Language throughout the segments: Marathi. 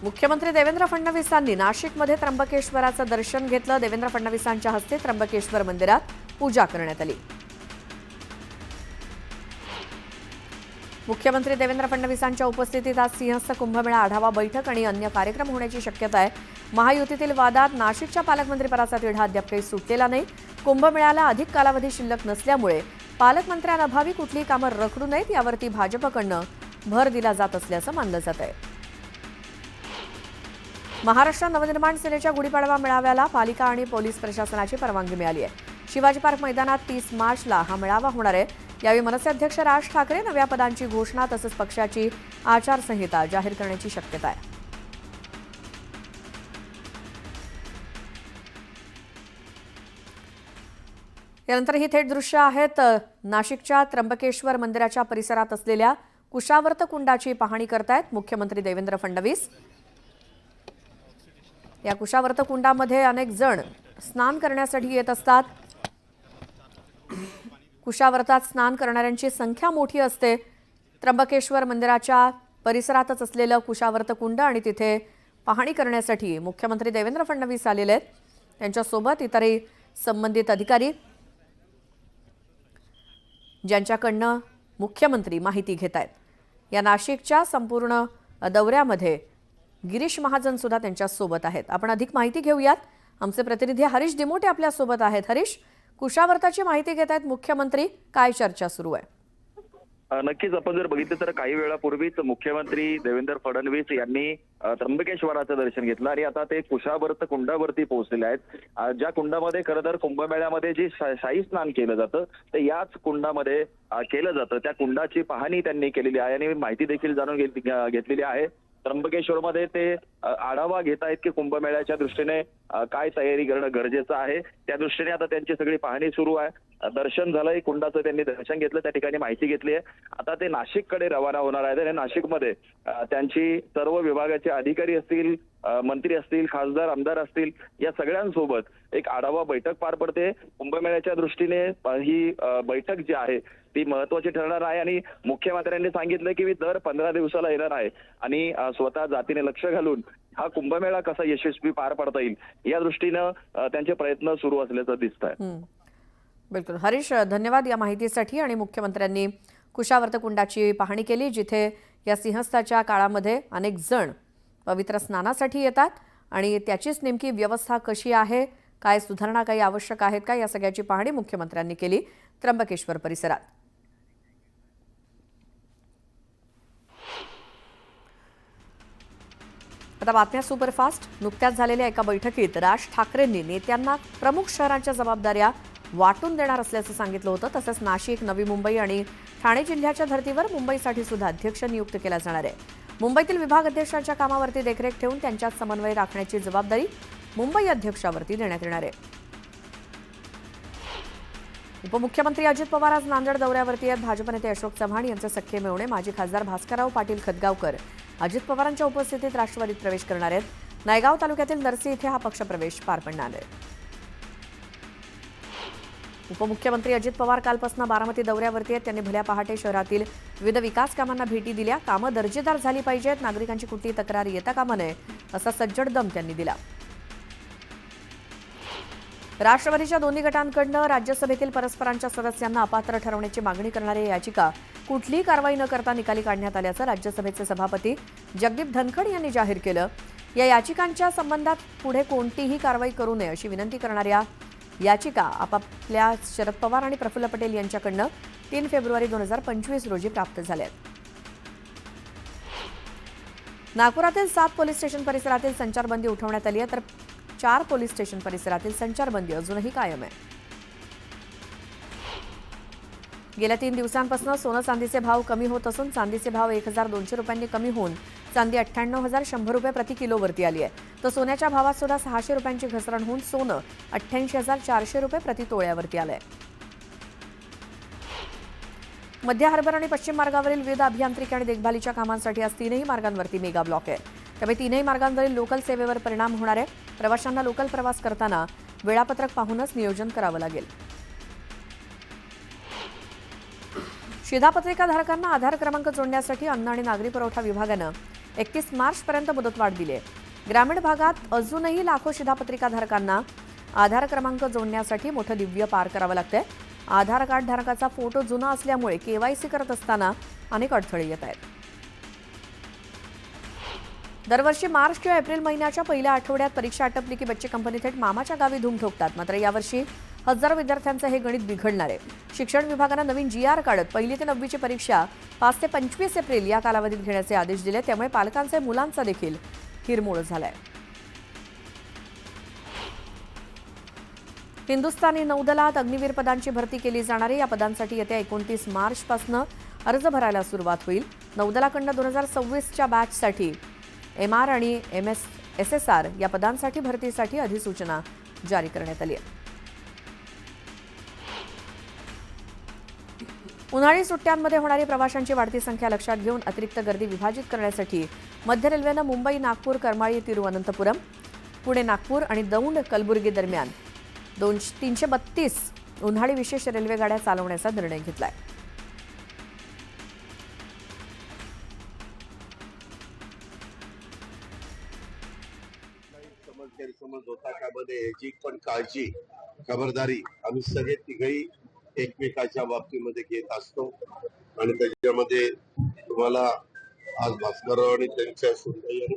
मुख्यमंत्री देवेंद्र फडणवीसांनी नाशिकमध्ये त्र्यंबकेश्वराचं दर्शन घेतलं। देवेंद्र फडणवीसांच्या हस्ते त्र्यंबकेश्वर मंदिरात पूजा करण्यात आली। मुख्यमंत्री देवेंद्र फडणवीसांच्या उपस्थितीत आज सिंहस्थ कुंभमेळा आढावा बैठक आणि अन्य कार्यक्रम होण्याची शक्यता आहे। महायुतीतील वादात नाशिकच्या पालकमंत्रीपदाचा तिढा अद्याप काही सुटलेला नाही। कुंभमेळ्याला अधिक कालावधी शिल्लक नसल्यामुळे पालकमंत्र्यांअभावी कुठलीही कामं रखडू नयेत यावरती भाजपकडनं भर दिला जात असल्याचं मानलं जात आहे। महाराष्ट्र नवनिर्माण सेनेच्या गुढीपाडवा मेळाव्याला पालिका आणि पोलीस प्रशासनाची परवानगी मिळाली आहे। शिवाजी पार्क मैदानात 30 मार्चला हा मेळावा होणार आहे। यावेळी मनसे अध्यक्ष राज ठाकरे नव्या पदांची घोषणा तसंच पक्षाची आचारसंहिता जाहीर करण्याची शक्यता आहे। यानंतर ही थेट दृश्य आहेत नाशिकच्या त्र्यंबकेश्वर मंदिराच्या परिसरात असलेल्या कुशावर्त कुंडाची पाहणी करतायत मुख्यमंत्री देवेंद्र फडणवीस। या कुशावर्त कुंडामध्ये अनेक जण स्नान करण्यासाठी येत असतात। कुशावर्तात स्नान करणाऱ्यांची संख्या मोठी असते। त्र्यंबकेश्वर मंदिराच्या परिसरातच असलेलं कुशावर्त कुंड आणि तिथे पाहणी करण्यासाठी मुख्यमंत्री देवेंद्र फडणवीस आलेले आहेत। त्यांच्यासोबत इतरही संबंधित अधिकारी ज्यांच्याकडनं मुख्यमंत्री माहिती घेत आहेत। या नाशिकच्या संपूर्ण दौऱ्यामध्ये गिरीश महाजन सुद्धा त्यांच्यासोबत आहेत। आपण अधिक माहिती घेऊयात। आमचे प्रतिनिधी हरीश दिमोटे आपल्या सोबत आहेत। हरीश, कुशावर्ताची माहिती घेत आहेत मुख्यमंत्री, काय चर्चा सुरू आहे? नक्कीच आपण जर बघितलं तर काही वेळापूर्वीच मुख्यमंत्री देवेंद्र फडणवीस यांनी त्र्यंबकेश्वराचं दर्शन घेतलं आणि आता ते कुशावर्त कुंडावरती पोहोचलेले आहेत। ज्या कुंडामध्ये खरं तर कुंभमेळ्यामध्ये जे शाही स्नान केलं जातं ते याच कुंडामध्ये केलं जातं। त्या कुंडाची पाहणी त्यांनी केलेली आहे आणि माहिती देखील जाणून घेतलेली आहे। त्र्यंबकेश्वरमध्ये ते आढावा घेत आहेत की कुंभमेळ्याच्या दृष्टीने काय तयारी करणं गरजेचं आहे। त्या दृष्टीने आता त्यांची सगळी पाहणी सुरू आहे। दर्शन झालंय, कुंडाचं त्यांनी दर्शन घेतलं, त्या ठिकाणी माहिती घेतली आहे। आता ते नाशिककडे रवाना होणार आहेत आणि नाशिकमध्ये त्यांची सर्व विभागाचे अधिकारी असतील, मंत्री असतील, खासदार आमदार असतील, या सगळ्यांसोबत एक आढावा बैठक पार पडते। कुंभमेळ्याच्या दृष्टीने ही बैठक जी आहे ती महत्वाची ठरणार आहे आणि मुख्यमंत्र्यांनी सांगितलं की मी दर 15 दिवसाला येणार आहे आणि स्वतः जातीने लक्ष घालून हा कुंभमेळा कसा यशस्वी पार पडता येईल या दृष्टीनं त्यांचे प्रयत्न सुरू असल्याचं दिसत आहे। बिलकुल हरीश, धन्यवाद या माहितीसाठी। आणि मुख्यमंत्र्यांनी कुशावर्त कुंडाची पाहणी केली जिथे या सिंहस्थाच्या काळामध्ये अनेक जण पवित्र स्नानासाठी येतात आणि त्याचीच नेमकी व्यवस्था कशी आहे, काय सुधारणा काही आवश्यक आहेत का, या सगळ्याची पाहणी मुख्यमंत्र्यांनी केली त्र्यंबकेश्वर परिसरात। आता बातम्या सुपरफास्ट। नुकत्याच झालेल्या एका बैठकीत राज ठाकरेंनी नेत्यांना प्रमुख शहरांच्या जबाबदाऱ्या वाटून देणार असल्याचं सांगितलं होतं। तसंच नाशिक, नवी मुंबई आणि ठाणे जिल्ह्याच्या धर्तीवर मुंबईसाठी सुद्धा अध्यक्ष नियुक्त केला जाणार आहे। मुंबईतील विभाग अध्यक्षांच्या कामावरती देखरेख ठेवून त्यांच्यात समन्वय राखण्याची जबाबदारी मुंबई अध्यक्षावरती देण्यात येणार आहे। उपमुख्यमंत्री अजित पवार आज नांदेड दौऱ्यावरती आहेत। भाजप नेते अशोक चव्हाण यांचे सख्खे मेव्हणे माजी खासदार भास्करराव पाटील खतगावकर अजित पवारांच्या उपस्थितीत राष्ट्रवादीत प्रवेश करणार आहेत। नायगाव तालुक्यातील नरसी इथे हा पक्षप्रवेश पार पडणार आहे। उपमुख्यमंत्री अजित पवार कालपासून बारामती दौऱ्यावरती आहेत। त्यांनी भल्या पहाटे शहरातील विविध विकास कामांना भेटी दिल्या। कामं दर्जेदार झाली पाहिजेत, नागरिकांची कुठलीही तक्रार येता कामा नये असा सज्जड दम त्यांनी दिला। राष्ट्रवादीच्या दोन्ही गटांकडून राज्यसभेतील परस्परांच्या सदस्यांना अपात्र ठरवण्याची मागणी करणारी याचिका कुठलीही कारवाई न करता निकाली काढण्यात आल्याचं राज्यसभेचे सभापती जगदीप धनखड यांनी जाहीर केलं। या याचिकांच्या संबंधात पुढे कोणतीही कारवाई करू नये अशी विनंती करणाऱ्या याचिका आपापल्या शरद पवार आणि प्रफुल्ल पटेल यांच्याकडून 3 फेब्रुवारी 2025 रोजी प्राप्त झाल्या आहेत। नागपुरातील 7 पोलीस स्टेशन परिसरातील संचारबंदी उठवण्यात आली आहे तर 4 पोलीस स्टेशन परिसरातील संचारबंदी अजूनही कायम आहे। गेल्या 3 दिवसांपासून सोनं चांदीचे भाव कमी होत असून चांदीचे भाव 1200 रुपयांनी कमी होऊन चांदी 98,100 रुपये प्रति किलोवरती आली आहे। तर सोन्याच्या भावात सुद्धा 600 रुपयांची घसरण होऊन सोनं 88,400 रुपये प्रति तोळ्यावरती आलंय। मध्य हार्बर आणि पश्चिम मार्गावरील विविध अभियांत्रिकी आणि देखभालीच्या कामांसाठी आज 3ही मार्गांवरती मेगा ब्लॉक आहे। त्यामुळे 3ही मार्गांवरील लोकल सेवेवर परिणाम होणार आहे। प्रवाशांना लोकल प्रवास करताना वेळापत्रक पाहूनच नियोजन करावं लागेल। शिधापत्रिकाधारकांना आधार क्रमांक जोडण्यासाठी अन्न आणि नागरी पुरवठा विभागानं 31 मार्चपर्यंत मुदतवाढ दिली आहे। ग्रामीण भागात अजूनही लाखो शिधापत्रिकाधारकांना आधार क्रमांक जोडण्यासाठी मोठं दिव्य पार करावं लागतंय। आधार कार्ड धारकाचा फोटो जुना असल्यामुळे केवायसी करत असताना अनेक अडथळे येत आहेत। दरवर्षी मार्च किंवा एप्रिल महिन्याच्या पहिल्या आठवड्यात परीक्षा आटपली की बच्चे कंपनी थेट मामाच्या गावी धूम ठोकतात। मात्र यावर्षी हजारो विद्यार्थ्यांचं हे गणित बिघडणार आहे। शिक्षण विभागानं नवीन GR काढत 1ली ते 9वीची परीक्षा 5 ते 25 एप्रिल या कालावधीत घेण्याचे आदेश दिले। त्यामुळे पालकांचे मुलांचा देखील हिरमोड झालाय। हिंदुस्थानी नौदलात अग्निवीर पदांची भरती केली जाणार आहे। या पदांसाठी येत्या 29 मार्चपासून अर्ज भरायला सुरुवात होईल। नौदलाकडनं 2026च्या बॅचसाठी MR आणि SSR या पदांसाठी भरतीसाठी अधिसूचना जारी करण्यात आली आहे। उन्हाळी सुट्ट्यांमध्ये होणारी प्रवाशांची वाढती संख्या लक्षात घेऊन अतिरिक्त गर्दी विभाजित करण्यासाठी मध्य रेल्वेनं मुंबई, नागपूर, करमाळी, तिरुवनंतपुरम, पुणे, नागपूर आणि दौंड, कलबुर्गी दरम्यान 332 उन्हाळी विशेष रेल्वे गाड्या चालवण्याचा निर्णय घेतलाय। गैरसमज होता त्यामध्ये याची पण काळजी खबरदारी आम्ही सगळे तिघही एकमेकाच्या बाबतीमध्ये घेत असतो आणि त्याच्यामध्ये तुम्हाला आज भास्करराव आणि त्यांच्या सुनबाई आणि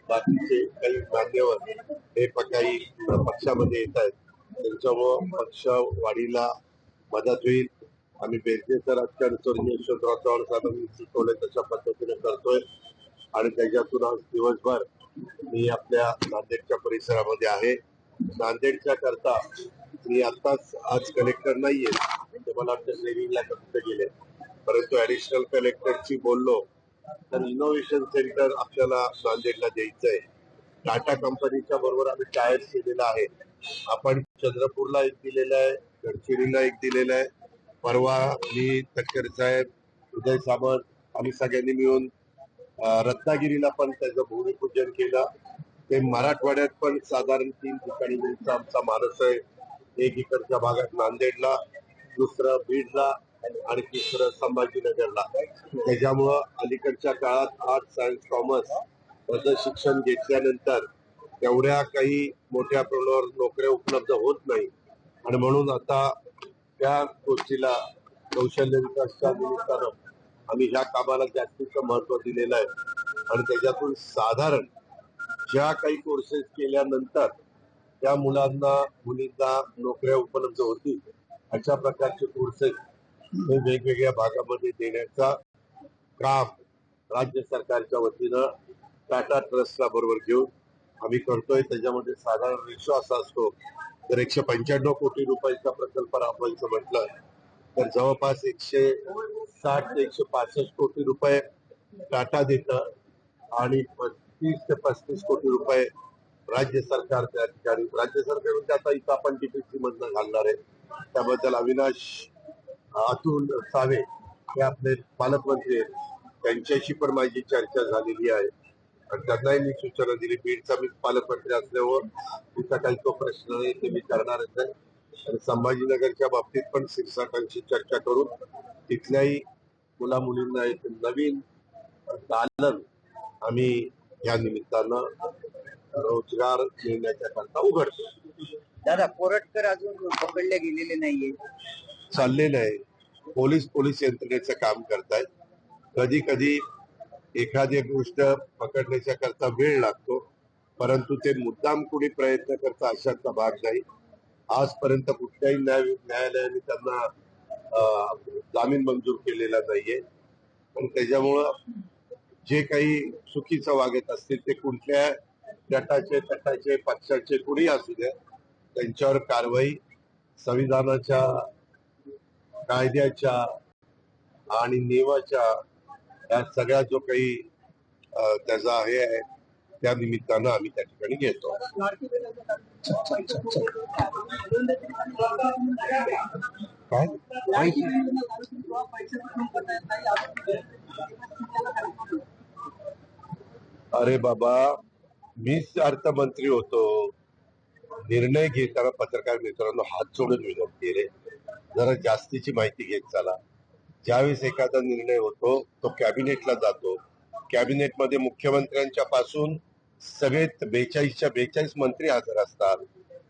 बाकीचे काही मान्यवर हे काही पक्षामध्ये येत आहेत, त्यांच्यामुळं पक्ष वाढीला मदत होईल। आम्ही बेरजेचं राजकारण करून यशवंतराव चव्हाण साहेबांनी शिकवलं तशा पद्धतीने करतोय आणि त्याच्यातून आज दिवसभर मी आपल्या नांदेडच्या परिसरामध्ये आहे। नांदेडच्या करता मी आताच आज कलेक्टर नाहीये, ते मला वाटतं ट्रेनिंगला कुठे गेले, परंतु ऍडिशनल कलेक्टरशी बोललो तर इनोव्हेशन सेंटर आपल्याला नांदेडला द्यायचंय। टाटा कंपनीच्या बरोबर आम्ही टायर्स केलेला आहे। आपण चंद्रपूरला एक दिलेला आहे, गडचिरोलीला एक दिलेला आहे। परवा मी तटकरे साहेब, उदय सामंत आम्ही सगळ्यांनी मिळून रत्नागिरीला पण त्याचं भूमिपूजन केलं। ते मराठवाड्यात पण साधारण 3 ठिकाणी द्यायचा आमचा मानस आहे। एक इकडच्या भागात नांदेडला, दुसरं बीडला आणि तिसरं संभाजीनगरला। त्याच्यामुळं अलीकडच्या काळात आर्ट, सायन्स, कॉमर्स याचं शिक्षण घेतल्यानंतर तेवढ्या काही मोठ्या प्रमाणावर नोकऱ्या उपलब्ध होत नाही आणि म्हणून आता त्या गोष्टीला कौशल्य विकासच्या निमित्तानं आम्ही ह्या कामाला जास्तीचं महत्व दिलेलं आहे आणि त्याच्यातून साधारण ज्या काही कोर्सेस केल्यानंतर त्या मुलांना मुलींना नोकऱ्या उपलब्ध होतील अशा प्रकारचे कोर्सेस हे वेगवेगळ्या भागामध्ये देण्याचा काम राज्य सरकारच्या वतीनं टाटा ट्रस्टला बरोबर घेऊन आम्ही करतोय। त्याच्यामध्ये साधारण रेशो असा असतो, जर 195 कोटी रुपयाचा प्रकल्प राबवायचं म्हटलं तर जवळपास 160 ते 165 कोटी रुपये टाटा देतं आणि 30 ते 35 कोटी रुपये राज्य सरकार त्या ठिकाणी, राज्य सरकार म्हणजे आता इथं आपण DPC मधनं घालणार आहे। त्याबद्दल अविनाश अतुल सावे हे आपले पालकमंत्री आहेत, त्यांच्याशी पण माझी चर्चा झालेली आहे आणि त्यांनाही मी सूचना दिली। बीडचा मी पालकमंत्री असल्यावर तिथं काही तो प्रश्न नाही, ते मी करणारच आहे आणि संभाजीनगरच्या बाबतीत पण शिक्षकांशी चर्चा करून तिथल्याही मुला मुलींना एक नवीन दालन आम्ही या निमित्तानं रोजगार मिळण्याच्या करता उघडतो। दादा, कोरटकर अजून पकडले गेलेले नाहीये, चाललेलं आहे। पोलीस यंत्रणेचं काम करतायत। कधी कधी एखादी गोष्ट पकडण्याच्या करता वेळ लागतो, परंतु ते मुद्दाम कुणी प्रयत्न करता अशातला भाग नाही। आजपर्यंत कुठल्याही न्यायालयाने त्यांना जामीन मंजूर केलेला नाहीये आणि त्याच्यामुळं जे काही चुकीचं वागत असतील ते कुठल्या गटाचे पक्षाचे कुणी असू द्या, त्यांच्यावर कारवाई संविधानाच्या, कायद्याच्या आणि नियमाच्या या सगळ्या जो काही त्याचा हे आहे त्या निमित्तानं आम्ही त्या ठिकाणी घेतो। काय अरे बाबा, मीच अर्थमंत्री होतो, निर्णय घेताना पत्रकार मित्रांनो हात जोडून विनंती रे, जरा जास्तीची माहिती घेत चला। ज्यावेळेस एखादा निर्णय होतो तो कॅबिनेटला जातो, कॅबिनेटमध्ये मुख्यमंत्र्यांच्या पासून सगळे 42च्या 42 मंत्री हजर असतात.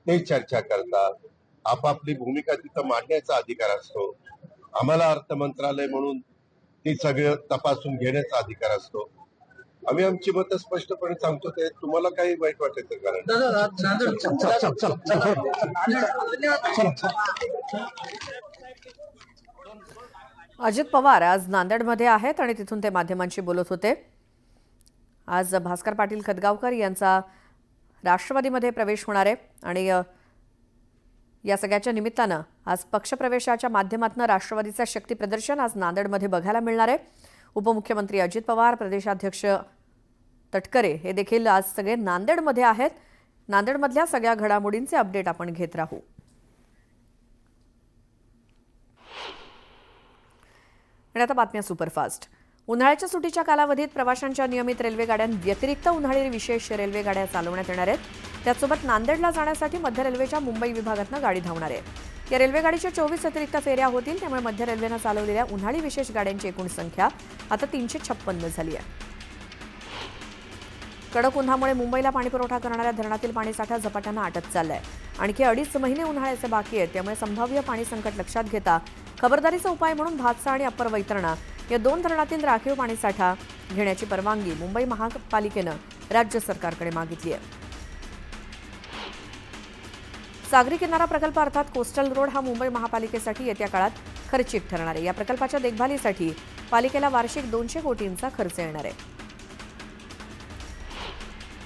ते चर्चा करतात. आपापली भूमिका तिथं मांडण्याचा अधिकार असतो. आम्हाला अर्थ मंत्रालय म्हणून ती सगळं तपासून घेण्याचा अधिकार असतो. आम्ही आमची मतं स्पष्टपणे सांगतो. ते तुम्हाला काही वाईट वाटायचं कारण अजित पवार आज नांदेडमध्ये आहेत आणि तिथून ते माध्यमांशी बोलत होते. आज भास्कर पाटील खदगावकर यांचा राष्ट्रवादीमध्ये प्रवेश होणार आहे आणि या सगळ्याच्या निमित्तानं आज पक्षप्रवेशाच्या माध्यमातून राष्ट्रवादीचं शक्ती प्रदर्शन आज नांदेडमध्ये बघायला मिळणार आहे. उपमुख्यमंत्री अजित पवार, प्रदेशाध्यक्ष तटकरे हे देखील आज सगळे नांदेडमध्ये आहेत. नांदेडमधल्या सगळ्या घडामोडींचे अपडेट आपण घेत राहू. आणि आता बातम्या सुपरफास्ट. उन्हाळ्याच्या सुट्टीच्या कालावधीत प्रवाशांच्या नियमित रेल्वे गाड्यांव्यतिरिक्त उन्हाळी विशेष रेल्वे गाड्या चालवण्यात येणार आहेत. त्याचसोबत नांदेडला जाण्यासाठी मध्य रेल्वेच्या मुंबई विभागातून गाडी धावणार आहे. या रेल्वेगाडीच्या 24 अतिरिक्त फेऱ्या होतील. त्यामुळे मध्य रेल्वेनं चालवलेल्या उन्हाळी विशेष गाड्यांची एकूण संख्या आता 356 झाली आहे. कडक उन्हामुळे मुंबईला पाणीपुरवठा करणाऱ्या धरणातील पाणीसाठा झपाट्यानं आटत चाललाय. आणखी 2.5 महिने उन्हाळ्याचे बाकी आहेत. त्यामुळे संभाव्य पाणी संकट लक्षात घेता खबरदारीचा उपाय म्हणून भातसा आणि अप्पर वैतरणा या 2 धरणातील राखीव पाणीसाठा घेण्याची परवानगी मुंबई महापालिकेनं राज्य सरकारकडे मागितली आहे. सागरी किनारा प्रकल्प अर्थात कोस्टल रोड हा मुंबई महापालिकेसाठी येत्या काळात खर्चिक ठरणार आहे. या प्रकल्पाच्या देखभालीसाठी पालिकेला वार्षिक 200 कोटींचा खर्च येणार आहे.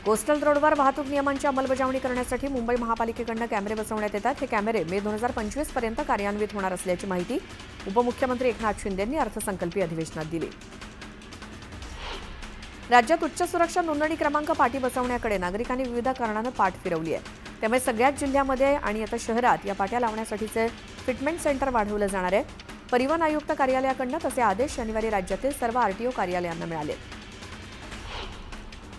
कोस्टल रोडवर वाहतूक नियमांची अंमलबजावणी करण्यासाठी मुंबई महापालिकेकडून कॅमेरे बसवण्यात येतात. हे कॅमेरे मे 2025 पर्यंत कार्यान्वित होणार असल्याची माहिती उपमुख्यमंत्री एकनाथ शिंदे यांनी अर्थसंकल्पीय अधिवेशनात दिली. राज्यात उच्च सुरक्षा नोंदणी क्रमांक पाटी बसवण्याकडे नागरिकांनी विविध कारणानं पाठ फिरवली आहे. त्यामुळे सगळ्याच जिल्ह्यामध्ये आणि आता शहरात या पाट्या लावण्यासाठीचे फिटमेंट सेंटर वाढवलं जाणार आहे. परिवहन आयुक्त कार्यालयाकडून तसे आदेश शनिवारी राज्यातील सर्व आरटीओ कार्यालयांना मिळाले.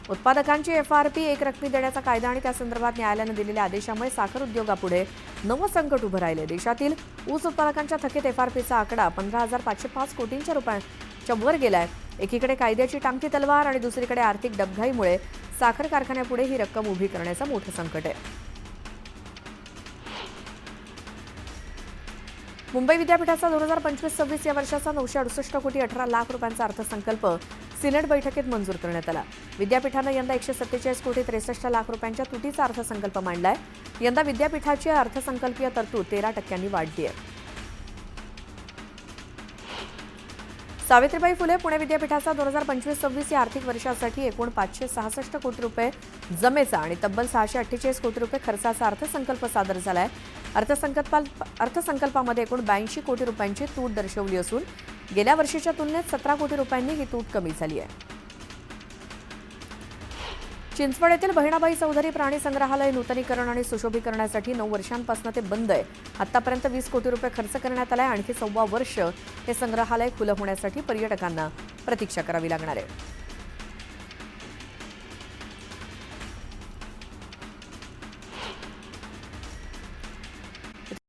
उत्पादकांची FRP एक रकमी देण्याचा कायदा आणि त्यासंदर्भात न्यायालयानं दिलेल्या आदेशामुळे साखर उद्योगापुढे नवं संकट उभं राहिले. देशातील ऊस उत्पादकांच्या थकीत FRPचा आकडा 15,505 कोटींच्या रुपयांच्या वर गेलाय. एकीकडे कायद्याची टांगती तलवार आणि दुसरीकडे आर्थिक डबघाईमुळे साखर कारखान्यापुढे ही रक्कम उभी करण्याचं मोठं संकट आहे. मुंबई विद्यापीठाचा 2025-26 या वर्षाचा 968 कोटी 18 लाख रुपयांचा अर्थसंकल्प सिनेट बैठकीत मंजूर करण्यात आला. विद्यापीठानं यंदा 147 कोटी 63 लाख रुपयांच्या तुटीचा अर्थसंकल्प मांडलाय. यंदा विद्यापीठाची अर्थसंकल्पीय तरतूद 13% वाढली आहे. सावित्रीबाई फुले पुणे विद्यापीठाचा 2025-26 या आर्थिक वर्षासाठी एकूण 566 कोटी रुपये जमेचा आणि तब्बल 648 कोटी रुपये खर्चाचा अर्थसंकल्प सादर झालाय. अर्थसंकल्पामध्ये एकूण 82 कोटी रुपयांची तूट दर्शवली असून गेल्या वर्षीच्या तुलनेत 17 कोटी रुपयांनी ही तूट कमी झाली आहे. चिंचवड येथील बहिणाबाई चौधरी प्राणी संग्रहालय नूतनीकरण आणि सुशोभीकरणासाठी 9 वर्षांपासून ते बंद आहे. आतापर्यंत 20 कोटी रुपये खर्च करण्यात आलाय. आणखी 1.25 वर्ष हे संग्रहालय खुलं होण्यासाठी पर्यटकांना प्रतीक्षा करावी लागणार आहे.